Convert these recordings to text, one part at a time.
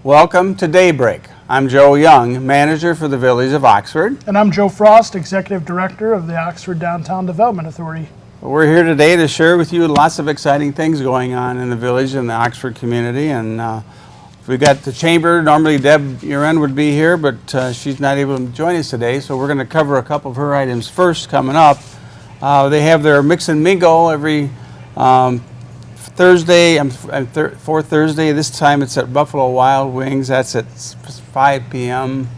Welcome to Daybreak. I'm Joe Young, manager for the Village of Oxford. And I'm Joe Frost, executive director of the Oxford Downtown Development Authority. We're here today to share with you lots of exciting things going on in the village and the Oxford community. And we got the chamber. Normally Deb Uren would be here, but she's not able to join us today. So we're going to cover a couple of her items first coming up. They have their mix and mingle every Thursday, fourth Thursday. This time it's at Buffalo Wild Wings. That's at 5 p.m.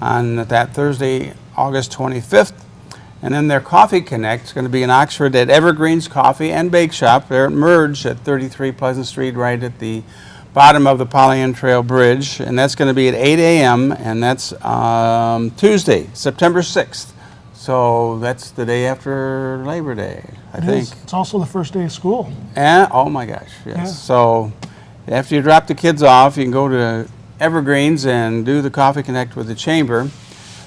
on that Thursday, August 25th. And then their Coffee Connect is going to be in Oxford at Evergreen's Coffee and Bake Shop. They're at Merge at 33 Pleasant Street, right at the bottom of the Pollyant Trail Bridge. And that's going to be at 8 a.m. and that's Tuesday, September 6th. So that's the day after Labor Day, I think. It's also the first day of school. And, oh my gosh, yes. Yeah. So after you drop the kids off, you can go to Evergreens and do the Coffee Connect with the Chamber.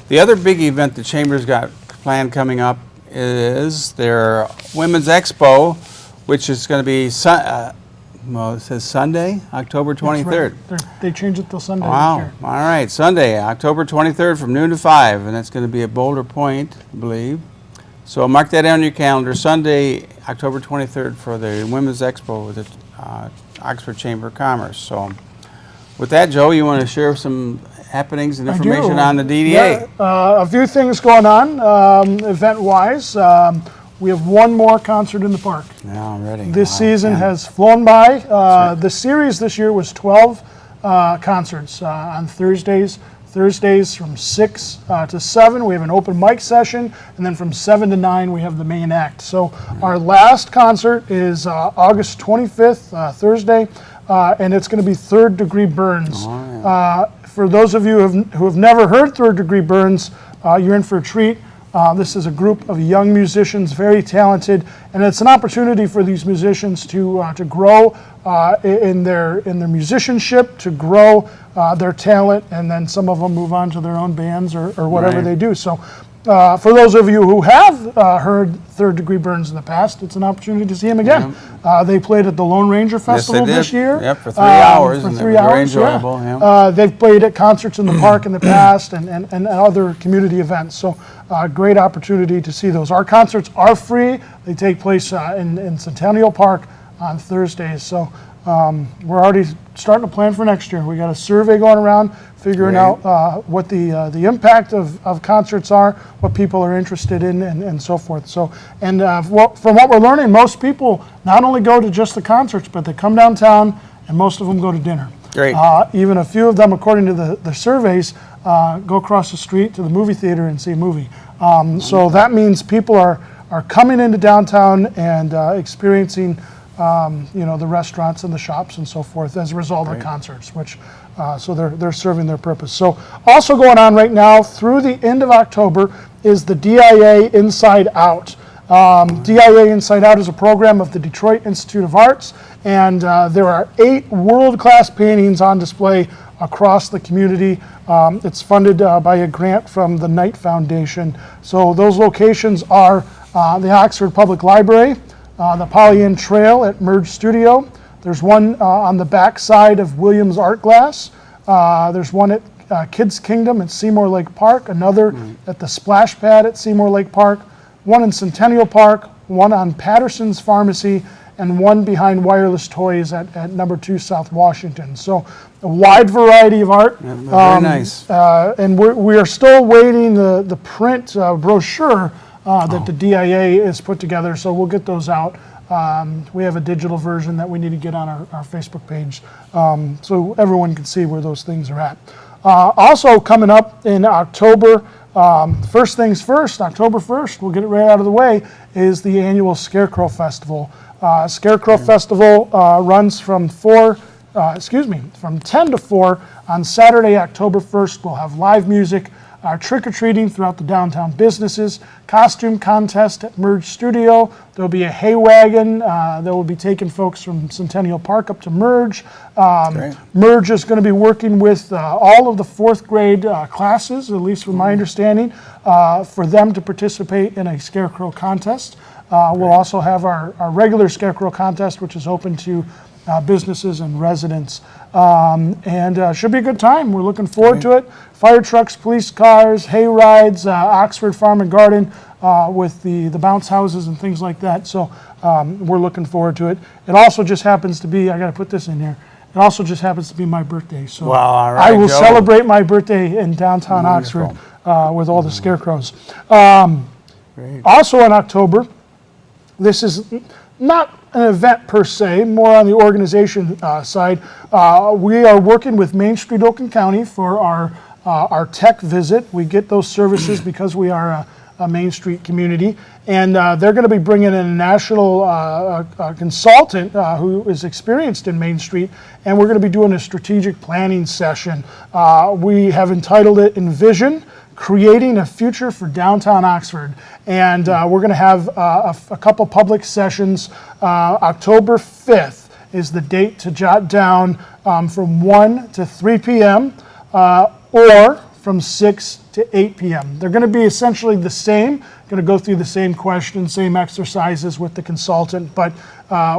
The other big event the Chamber's got planned coming up is their Women's Expo, which is going to be, well, it says Sunday, October 23rd. Right. They changed it till Sunday Wow. this year. All right, Sunday, October 23rd from noon to 5, and that's going to be at Boulder Point, I believe. So mark that on your calendar, Sunday, October 23rd for the Women's Expo with the Oxford Chamber of Commerce. So with that, Joe, you want to share some happenings and information on the DDA? Yeah, a few things going on event-wise. We have one more concert in the park. Yeah, I'm ready. This season has flown by. The series this year was 12 concerts on Thursdays. Thursdays from 6 to 7, we have an open mic session, and then from 7 to 9, we have the main act. So our last concert is August 25th, Thursday, and it's going to be Third Degree Burns. Oh, yeah. For those of you who have never heard Third Degree Burns, you're in for a treat. This is a group of young musicians, very talented, and it's an opportunity for these musicians to grow in their musicianship, to grow their talent, and then some of them move on to their own bands or whatever they do. So for those of you who have heard Third Degree Burns in the past, it's an opportunity to see them again. They played at the Lone Ranger Festival this year. Yep, for 3 hours. For and 3 very hours, enjoyable. yeah. Yeah. They've played at concerts in the park in the past and other community events. So great opportunity to see those. Our concerts are free. They take place in Centennial Park on Thursdays. So we're already starting to plan for next year. We got a survey going around, figuring out what the impact of concerts are, what people are interested in, and so forth. So, and from what we're learning, most people not only go to just the concerts, but they come downtown, and most of them go to dinner. Great. Even a few of them, according to the surveys, go across the street to the movie theater and see a movie. So that means people are coming into downtown and experiencing the restaurants and the shops and so forth as a result of the concerts, which so they're serving their purpose. So also going on right now through the end of October is the DIA Inside Out. DIA Inside Out is a program of the Detroit Institute of Arts, and there are 8 world-class paintings on display across the community. It's funded by a grant from the Knight Foundation. So those locations are the Oxford Public Library, the Pollyant Trail at Merge Studio. There's one on the back side of Williams Art Glass. There's one at Kids Kingdom at Seymour Lake Park, another at the Splash Pad at Seymour Lake Park, one in Centennial Park, one on Patterson's Pharmacy, and one behind Wireless Toys at number 2 South Washington. So a wide variety of art. Yeah, very nice. And we are still waiting the print brochure that the DIA is put together, so we'll get those out. We have a digital version that we need to get on our Facebook page so everyone can see where those things are at. Also coming up in October, first things first, October 1st, we'll get it right out of the way, is the annual Scarecrow Festival. Scarecrow Festival runs from 10 to 4 on Saturday, October 1st. We'll have live music, trick-or-treating throughout the downtown businesses, costume contest at Merge Studio. There'll be a hay wagon that will be taking folks from Centennial Park up to Merge. Merge is going to be working with all of the 4th grade classes, at least from my understanding, for them to participate in a Scarecrow contest. We'll also have our regular Scarecrow contest, which is open to businesses and residents. And should be a good time. We're looking forward to it. Fire trucks, police cars, hay rides, Oxford Farm and Garden with the bounce houses and things like that. So we're looking forward to it. It also just happens to be, I got to put this in here, it also just happens to be my birthday. So Well, all right, I will Joe. celebrate my birthday in downtown Wonderful. Oxford with all the scarecrows. Great. Also in October, this is not an event per se, more on the organization side. We are working with Main Street Oakland County for our tech visit. We get those services because we are a Main Street community, and they're going to be bringing in a national consultant who is experienced in Main Street, and we're going to be doing a strategic planning session. We have entitled it Envision, Creating a Future for Downtown Oxford. And we're going to have a couple public sessions. October 5th is the date to jot down, from 1 to 3 p.m. Or from 6 to 8 p.m. They're going to be essentially the same, going to go through the same questions, same exercises with the consultant, but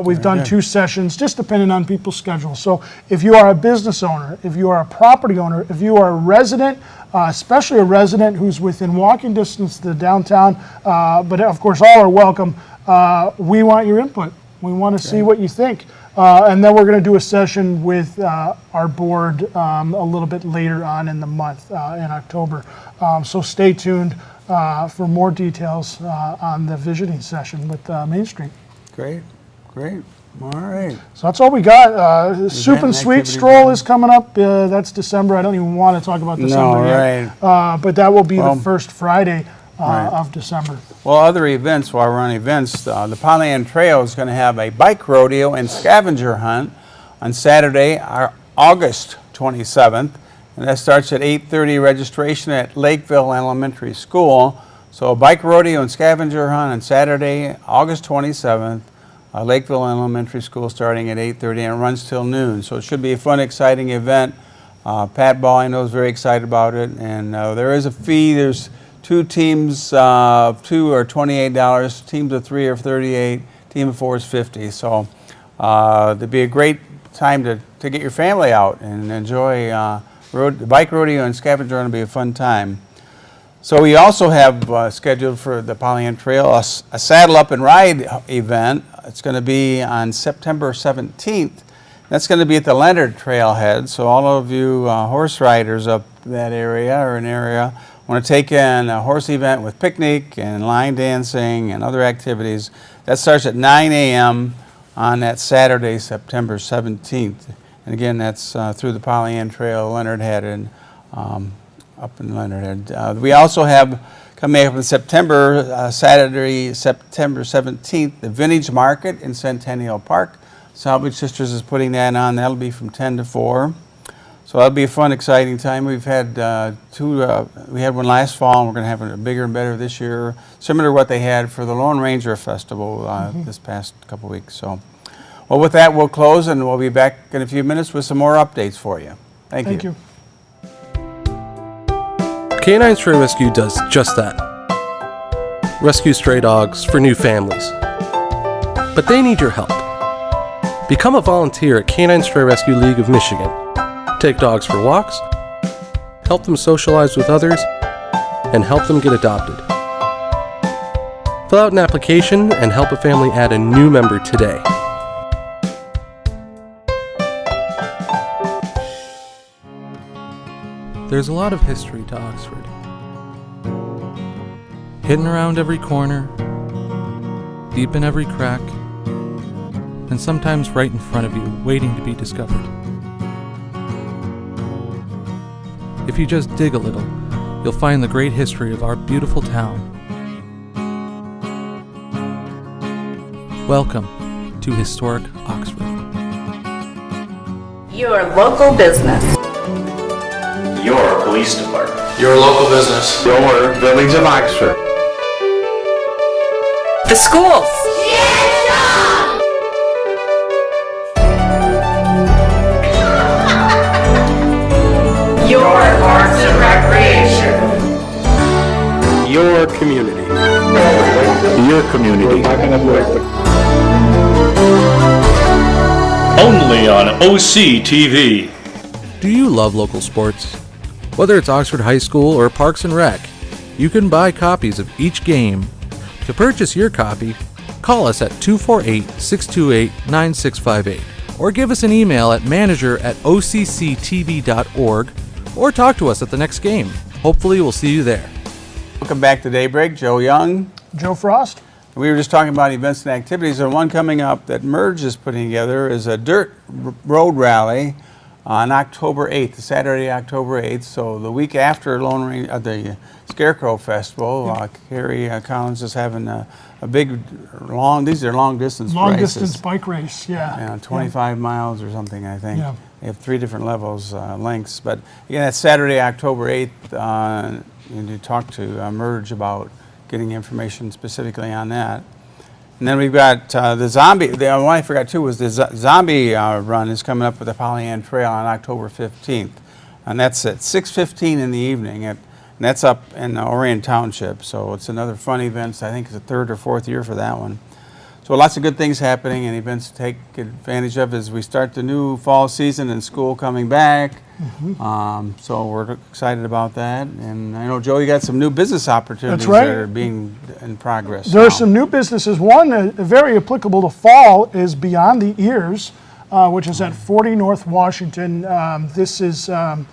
we've done 2 sessions, just depending on people's schedules. So if you are a business owner, if you are a property owner, if you are a resident, especially a resident who's within walking distance to the downtown, but of course all are welcome, we want your input. We want to see what you think. And then we're going to do a session with our board a little bit later on in the month, in October. So stay tuned for more details on the visioning session with Main Street. Great. All right. So that's all we got. Soup and Sweet activity Stroll plan. is coming up. That's December. I don't even want to talk about December yet. right. But that will be the first Friday of December. Well, other events, while we're on events, the Pollyant Trail is going to have a bike rodeo and scavenger hunt on Saturday, August 27th. And that starts at 8:30, registration at Lakeville Elementary School. So a bike rodeo and scavenger hunt on Saturday, August 27th, Lakeville Elementary School, starting at 8:30, and it runs till noon. So it should be a fun, exciting event. Pat Ball, I know, is very excited about it. And there is a fee. There's 2 teams, 2 are $28, teams of 3 are $38, team of 4 is $50. So it'd be a great time to get your family out and enjoy the bike rodeo and scavenger hunt. Will be a fun time. So we also have scheduled for the Pollyant Trail a saddle up and ride event. It's going to be on September 17th. That's going to be at the Leonard Trailhead. So all of you horse riders up that area or an area want to take in a horse event with picnic and line dancing and other activities. That starts at 9 a.m. on that Saturday, September 17th. And again, that's through the Pollyant Trail, Leonard Head, and up in Leonard Head. We also have coming up in September, Saturday, September 17th, the Vintage Market in Centennial Park. Salvage Sisters is putting that on. That'll be from 10 to 4. So that'll be a fun, exciting time. We've had we had one last fall, and we're going to have a bigger and better this year, similar to what they had for the Lone Ranger Festival this past couple weeks. So, well, with that, we'll close, and we'll be back in a few minutes with some more updates for you. Thank you. Canine Stray Rescue does just that. Rescue stray dogs for new families. But they need your help. Become a volunteer at Canine Stray Rescue League of Michigan. Take dogs for walks, help them socialize with others, and help them get adopted. Fill out an application and help a family add a new member today. There's a lot of history to Oxford. Hidden around every corner, deep in every crack, and sometimes right in front of you, waiting to be discovered. If you just dig a little, you'll find the great history of our beautiful town. Welcome to historic Oxford. Your local business. Your police department. Your local business. Your village of Oxford. The schools. Your parks and recreation. Your community. Your community. Only on OCTV. Do you love local sports? Whether it's Oxford High School or Parks and Rec, you can buy copies of each game. To purchase your copy, call us at 248-628-9658 or give us an email at manager@occtv.org or talk to us at the next game. Hopefully we'll see you there. Welcome back to Daybreak. Joe Young. Joe Frost. We were just talking about events and activities, and one coming up that Merge is putting together is a dirt road rally on October 8th, Saturday, October 8th. So the week after the Scarecrow Festival, Carrie Collins is having a big, these are long distance races. Long distance bike race, yeah. 25 miles or something, I think. Yeah. They have 3 different levels, lengths. But again, that's Saturday, October 8th. And you talk to Merge about getting information specifically on that. And then we've got the zombie. The one I forgot too was the zombie run is coming up with the Pollyann Trail on October 15th, and that's at 6:15 in the evening. And that's up in Orion Township. So it's another fun event. I think it's the 3rd or 4th year for that one. So lots of good things happening and events to take advantage of as we start the new fall season and school coming back. So we're excited about that. And I know, Joe, you got some new business opportunities right. that are being in progress. There are some new businesses. One very applicable to fall is Beyond the Ears, which is at 40 North Washington. This is, what's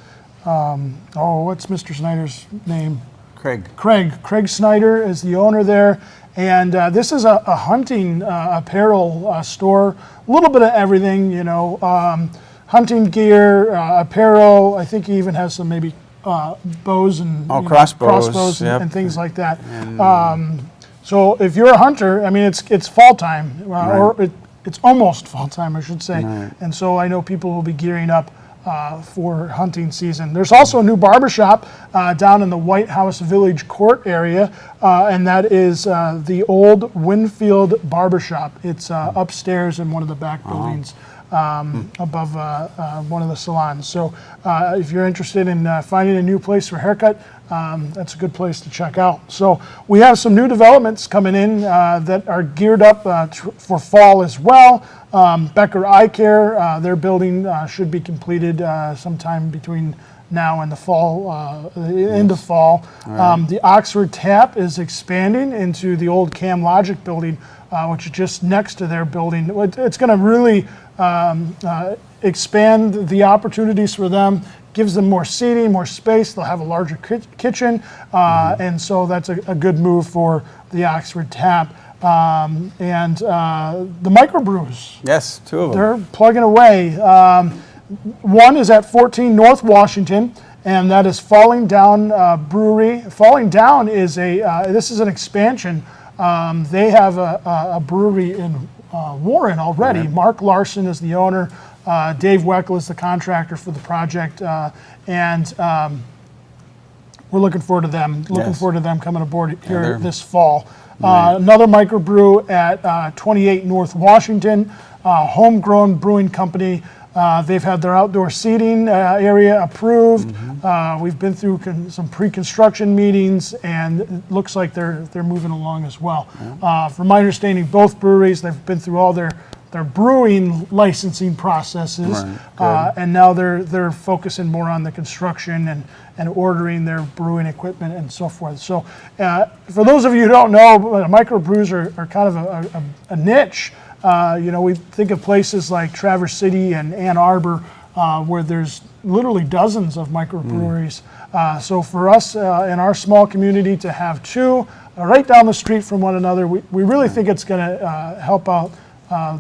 Mr. Snyder's name? Craig. Craig Snyder is the owner there. And this is a hunting apparel store, a little bit of everything, hunting gear, apparel. I think he even has some maybe bows and crossbows yep. and things like that. So if you're a hunter, I mean, it's fall time, or it's almost fall time, I should say. Right. And so I know people will be gearing up for hunting season. There's also a new barbershop down in the White House Village Court area, and that is the old Winfield Barbershop. It's upstairs in one of the back buildings above one of the salons. So if you're interested in finding a new place for a haircut, that's a good place to check out. So we have some new developments coming in that are geared up for fall as well. Becker Eye Care, their building should be completed sometime between now and the fall, end of fall. Right. The Oxford Tap is expanding into the old Cam Logic building, which is just next to their building. It's going to really expand the opportunities for them, gives them more seating, more space. They'll have a larger kitchen, and so that's a good move for the Oxford Tap. And the microbrews. Yes, 2 of them. They're plugging away. One is at 14 North Washington, and that is Falling Down Brewery. Falling Down is this is an expansion. They have a brewery in Warren already. Right. Mark Larson is the owner. Dave Weckel is the contractor for the project, and we're looking forward to them. Looking forward to them coming aboard here this fall. Right. Another microbrew at 28 North Washington, homegrown brewing company. They've had their outdoor seating area approved. We've been through some pre-construction meetings, and it looks like they're moving along as well. From my understanding, both breweries, they've been through all their brewing licensing processes, and now they're focusing more on the construction and ordering their brewing equipment and so forth. So for those of you who don't know, microbrews are kind of a niche. We think of places like Traverse City and Ann Arbor where there's literally dozens of microbreweries. So for us in our small community to have 2 right down the street from one another, we really think it's going to help out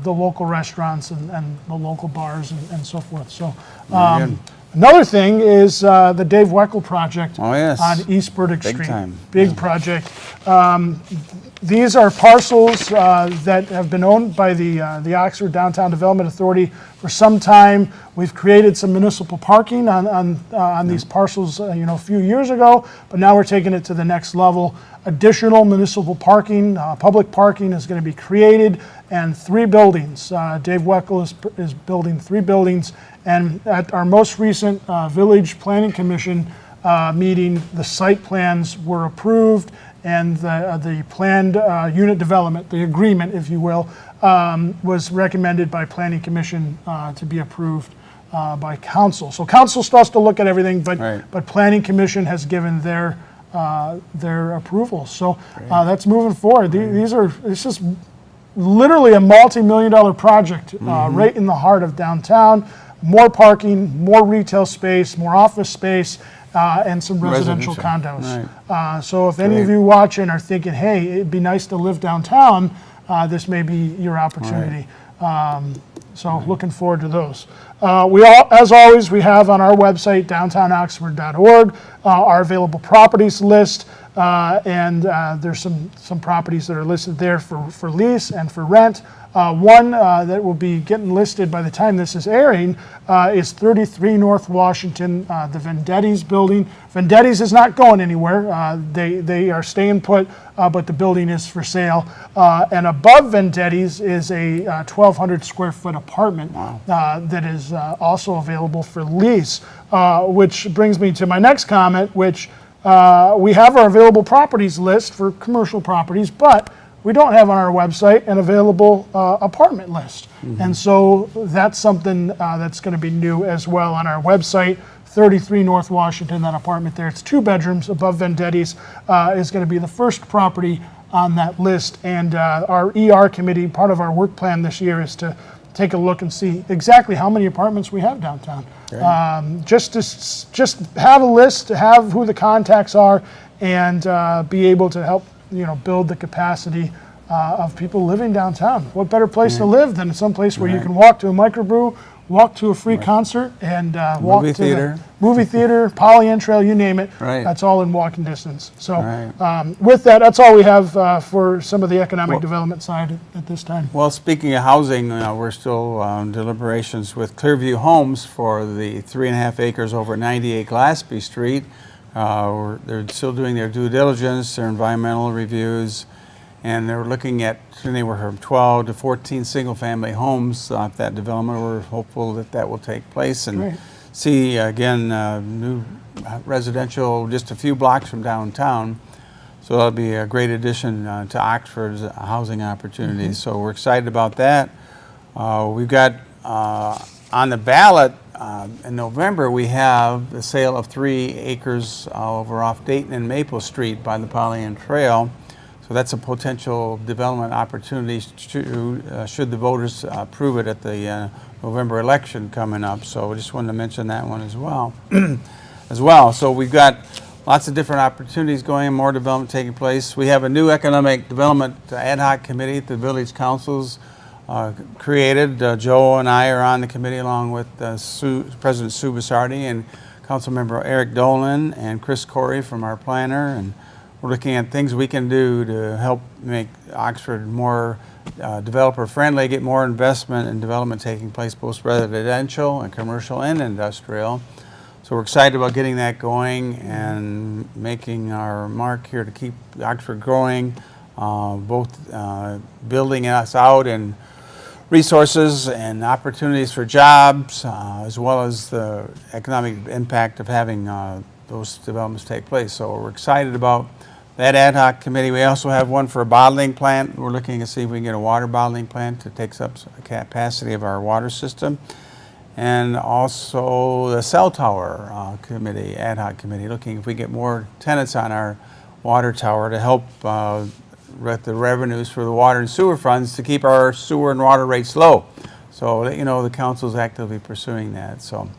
the local restaurants and the local bars and so forth. So another thing is the Dave Weckel project on East Burdick Street. Big time. Big project. These are parcels that have been owned by the Oxford Downtown Development Authority for some time. We've created some municipal parking on these parcels a few years ago, but now we're taking it to the next level. Additional municipal parking, public parking is going to be created, and 3 buildings. Dave Weckel is building 3 buildings, and at our most recent Village Planning Commission meeting, the site plans were approved, and the planned unit development, the agreement, if you will, was recommended by Planning Commission to be approved by council. So council still has to look at everything, but Right. but Planning Commission has given their approval. So that's moving forward. This is literally a multi-million-dollar project right in the heart of downtown. More parking, more retail space, more office space, and some residential condos. So if any of you watching are thinking, hey, it'd be nice to live downtown, this may be your opportunity. So looking forward to those. As always, we have on our website, downtownoxford.org, our available properties list, and there's some properties that are listed there for lease and for rent. One that will be getting listed by the time this is airing is 33 North Washington, the Vendetti's building. Vendetti's is not going anywhere. They are staying put, but the building is for sale. And above Vendetti's is a 1,200 square foot apartment that is also available for lease, which brings me to my next comment, which we have our available properties list for commercial properties, but we don't have on our website an available apartment list. And so that's something that's going to be new as well on our website. 33 North Washington, that apartment there. It's 2 bedrooms above Vendetti's, is going to be the first property on that list. And our ER committee, part of our work plan this year is to take a look and see exactly how many apartments we have downtown. Just have a list, to have who the contacts are, and be able to help build the capacity of people living downtown. What better place to live than some place where you can walk to a microbrew, walk to a free concert, and walk to the movie theater, Polly Trail, you name it. That's all in walking distance. So with that, that's all we have for some of the economic development side at this time. Well, speaking of housing, we're still in deliberations with Clearview Homes for the 3.5 acres over 98 Glaspie Street. They're still doing their due diligence, their environmental reviews, and they're looking at anywhere from 12 to 14 single-family homes off that development. We're hopeful that that will take place and see, again, new residential just a few blocks from downtown. So that'll be a great addition to Oxford's housing opportunities. So we're excited about that. We've got on the ballot in November, we have the sale of 3 acres over off Dayton and Maple Street by the Polly Trail. So that's a potential development opportunity should the voters approve it at the November election coming up. So we just wanted to mention that one as well. So we've got lots of different opportunities going, more development taking place. We have a new economic development ad hoc committee at the village councils created. Joe and I are on the committee along with President Sue Basardi and Councilmember Eric Dolan and Chris Corey from our planner, and we're looking at things we can do to help make Oxford more developer friendly, get more investment and development taking place, both residential and commercial and industrial. So we're excited about getting that going and making our mark here to keep Oxford growing, both building us out in resources and opportunities for jobs, as well as the economic impact of having those developments take place. So we're excited about that ad hoc committee. We also have one for a bottling plant. We're looking to see if we can get a water bottling plant to take up the capacity of our water system. And also the cell tower committee, ad hoc committee, looking if we get more tenants on our water tower to help with the revenues for the water and sewer funds to keep our sewer and water rates low. So the council is actively pursuing that. So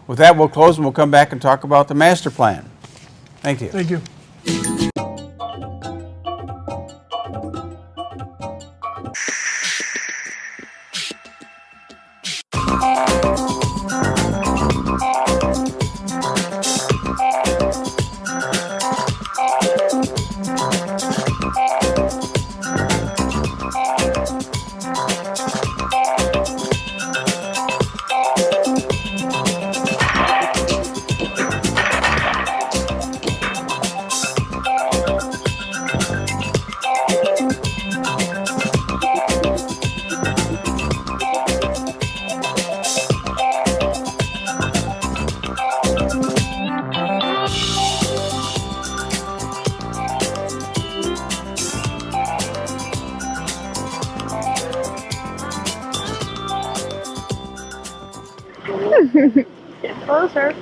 with that, we'll close and we'll come back and talk about the master plan. Thank you. Thank you. Get closer.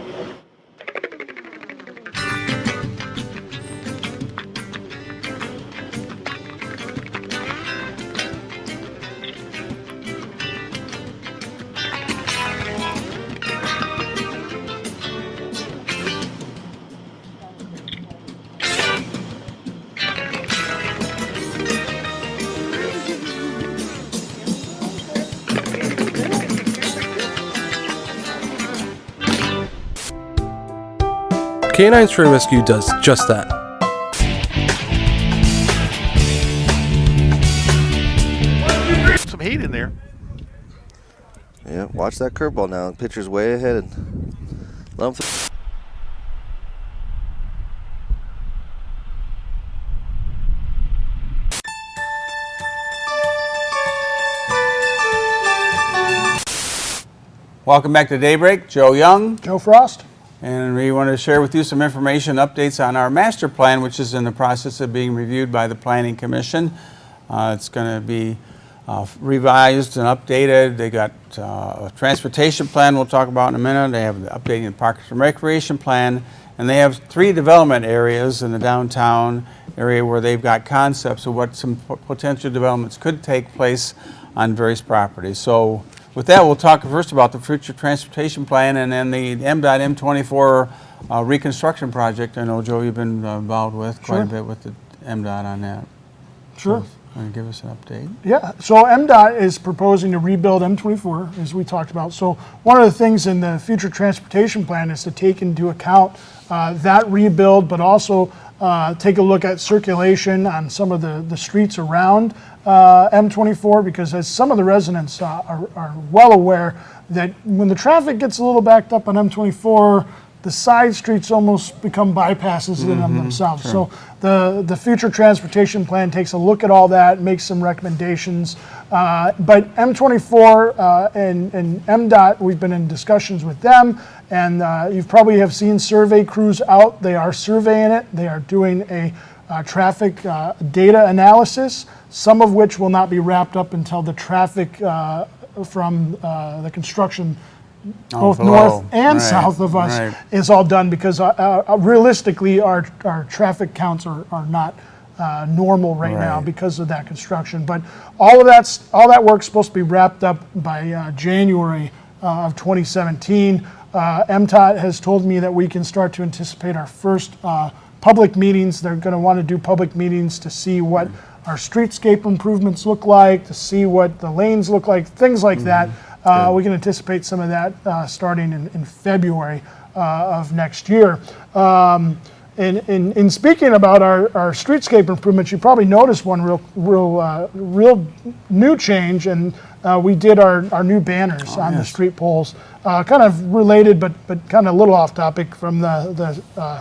Canine Stray Rescue does just that. Some heat in there. Yeah, watch that curveball now. The pitcher's way ahead. And let him Welcome back to Daybreak. Joe Young. Joe Frost. And we want to share with you some information, updates on our master plan, which is in the process of being reviewed by the Planning Commission. It's going to be revised and updated. They got a transportation plan we'll talk about in a minute. They have the updating the Parks and Recreation plan. And they have 3 development areas in the downtown area where they've got concepts of what some potential developments could take place on various properties. So with that, we'll talk first about the future transportation plan and then the MDOT M24 reconstruction project. I know, Joe, you've been involved with quite a bit with the MDOT on that. Sure. So, want to give us an update? Yeah, so MDOT is proposing to rebuild M24, as we talked about. So one of the things in the future transportation plan is to take into account that rebuild, but also take a look at circulation on some of the streets around M24, because as some of the residents are well aware that when the traffic gets a little backed up on M24, the side streets almost become bypasses in them themselves. Sure. So the future transportation plan takes a look at all that, makes some recommendations. But M24 and MDOT, we've been in discussions with them, and you probably have seen survey crews out. They are surveying it. They are doing a traffic data analysis, some of which will not be wrapped up until the traffic from the construction both north and south of us is all done, because realistically our traffic counts are not normal right now because of that construction. But all that work's supposed to be wrapped up by January of 2017. MTOT has told me that we can start to anticipate our first public meetings. They're going to want to do public meetings to see what our streetscape improvements look like, to see what the lanes look like, things like that. We can anticipate some of that starting in February of next year. In speaking about our streetscape improvements, you probably noticed one real new change, and we did our new banners on the street poles. Kind of related, but kind of a little off topic from the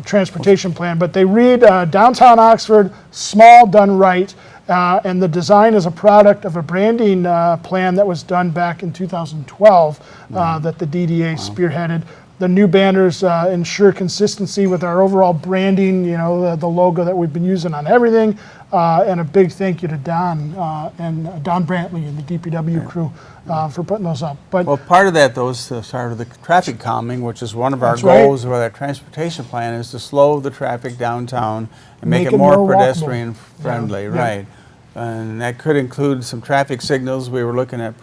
transportation plan. But they read Downtown Oxford, small, done right. And the design is a product of a branding plan that was done back in 2012 that the DDA spearheaded. The new banners ensure consistency with our overall branding, you know, the logo that we've been using on everything. And a big thank you to Don and Don Brantley and the DPW crew for putting those up. But well, part of that, though, is the start of the traffic calming, which is one of our goals with our transportation plan, is to slow the traffic downtown and make it more pedestrian friendly, right? And that could include some traffic signals. We were looking at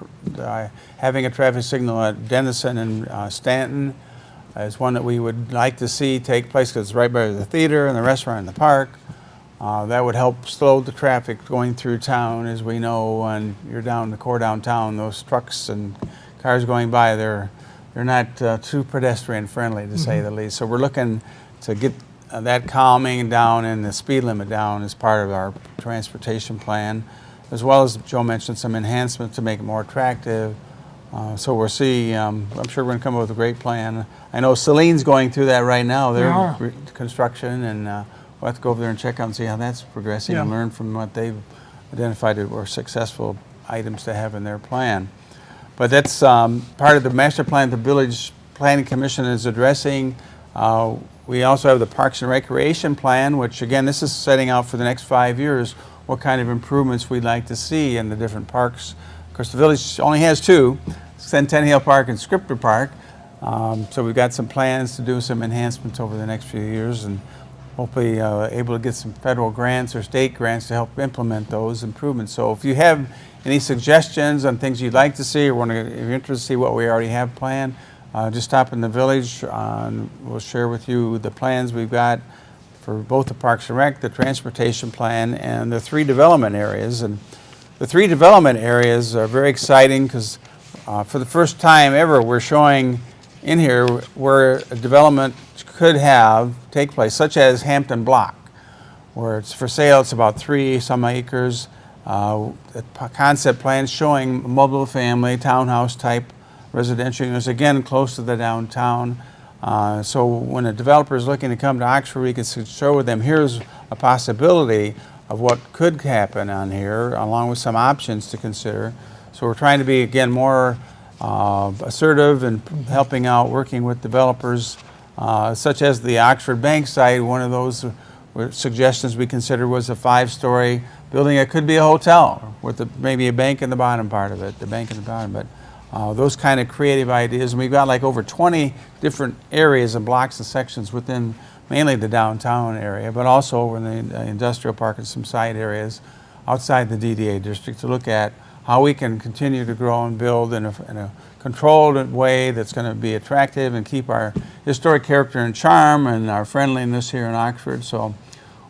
having a traffic signal at Denison and Stanton as one that we would like to see take place, because it's right by the theater and the restaurant and the park. That would help slow the traffic going through town. As we know, when you're down the core downtown, those trucks and cars going by, they're not too pedestrian friendly, to say the least. So we're looking to get that calming down and the speed limit down as part of our transportation plan, as well as Joe mentioned some enhancements to make it more attractive. So we'll see. I'm sure we're going to come up with a great plan. I know Celine's going through that right now. They're construction, and we'll have to go over there and check out and see how that's progressing and learn from what they've identified that were successful items to have in their plan. But that's part of the master plan the Village Planning Commission is addressing. We also have the Parks and Recreation Plan, which again, this is setting out for the next 5 years what kind of improvements we'd like to see in the different parks. Of course, the village only has 2, Centennial Park and Scripter Park. So we've got some plans to do some enhancements over the next few years, and hopefully able to get some federal grants or state grants to help implement those improvements. So if you have any suggestions on things you'd like to see, or if you're interested to see what we already have planned, just stop in the village. We'll share with you the plans we've got for both the Parks and Rec, the transportation plan, and the 3 development areas. And the 3 development areas are very exciting because for the first time ever, we're showing in here where a development could take place, such as Hampton Block, where it's for sale. It's about 3 some acres. The concept plan showing mobile family, townhouse type residential units, again, close to the downtown. So when a developer is looking to come to Oxford, we can show them here's a possibility of what could happen on here, along with some options to consider. So we're trying to be, again, more assertive and helping out, working with developers, such as the Oxford Bank site. One of those suggestions we considered was a 5-story building. It could be a hotel with maybe a bank in the bottom part of it, the bank in the bottom. But those kind of creative ideas. And we've got like over 20 different areas and blocks and sections within mainly the downtown area, but also over in the industrial park and some side areas outside the DDA district to look at how we can continue to grow and build in a controlled way that's going to be attractive and keep our historic character and charm and our friendliness here in Oxford. So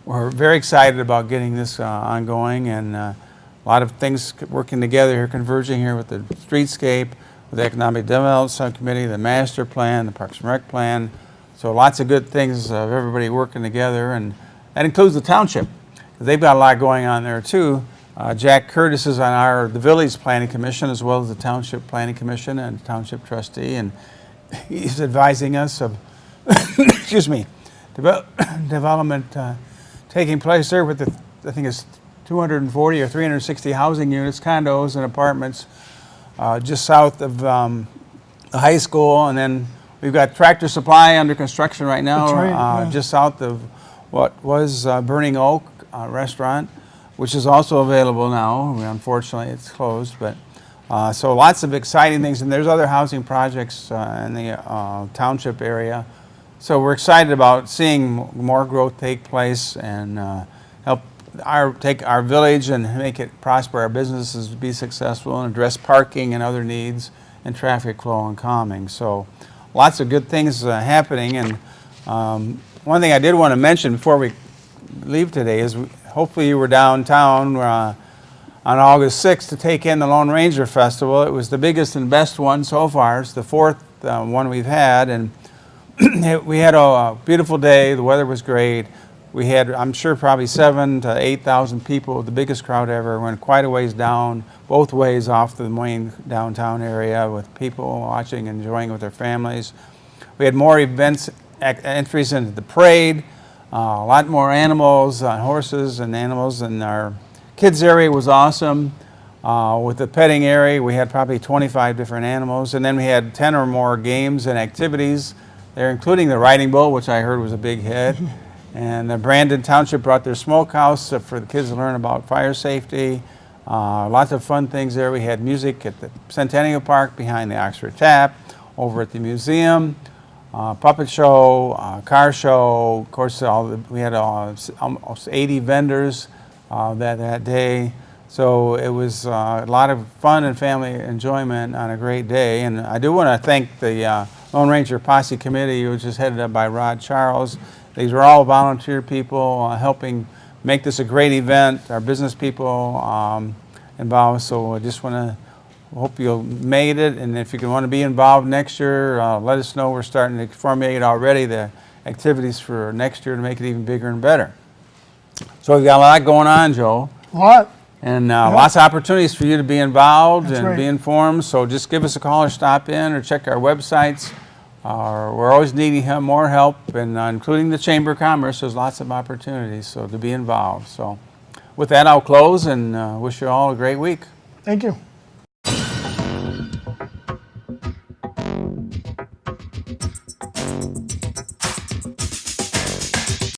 we're very excited about getting this ongoing, and a lot of things working together here, converging here with the streetscape, with the Economic Development Subcommittee, the master plan, the Parks and Rec plan. So lots of good things of everybody working together, and that includes the township. They've got a lot going on there too. Jack Curtis is on the Village Planning Commission, as well as the Township Planning Commission and Township Trustee, and he's advising us of excuse me, development taking place there with the, I think it's 240 or 360 housing units, condos and apartments just south of the high school. And then we've got Tractor Supply under construction right now. That's right, yeah. Just south of what was Burning Oak restaurant, which is also available now. Unfortunately, it's closed, but so lots of exciting things. And there's other housing projects in the township area. So we're excited about seeing more growth take place and help take our village and make it prosper, our businesses be successful, and address parking and other needs and traffic flow and calming. So lots of good things happening. And one thing I did want to mention before we leave today is hopefully you were downtown on August 6th to take in the Lone Ranger Festival. It was the biggest and best one so far. It's the 4th one we've had, and we had a beautiful day. The weather was great. We had, I'm sure, probably 7,000 to 8,000 people, the biggest crowd ever. Went quite a ways down, both ways off the main downtown area, with people watching, enjoying with their families. We had more events, entries into the parade, a lot more animals, horses and animals, and our kids area was awesome. With the petting area, we had probably 25 different animals, and then we had 10 or more games and activities there, including the riding bull, which I heard was a big hit. And the Brandon Township brought their smokehouse for the kids to learn about fire safety. Lots of fun things there. We had music at the Centennial Park behind the Oxford Tap, over at the museum, puppet show, car show. Of course, we had almost 80 vendors that day. So it was a lot of fun and family enjoyment on a great day. And I do want to thank the Lone Ranger Posse Committee, which is headed up by Rod Charles. These are all volunteer people helping make this a great event. Our business people involved. So I just want to hope you made it. And if you want to be involved next year, let us know. We're starting to formulate already the activities for next year to make it even bigger and better. So we've got a lot going on, Joe. A lot. And lots of opportunities for you to be involved. That's and right. Be informed. So just give us a call or stop in or check our websites. We're always needing more help, and including the Chamber of Commerce. There's lots of opportunities so to be involved. So with that, I'll close and wish you all a great week. Thank you.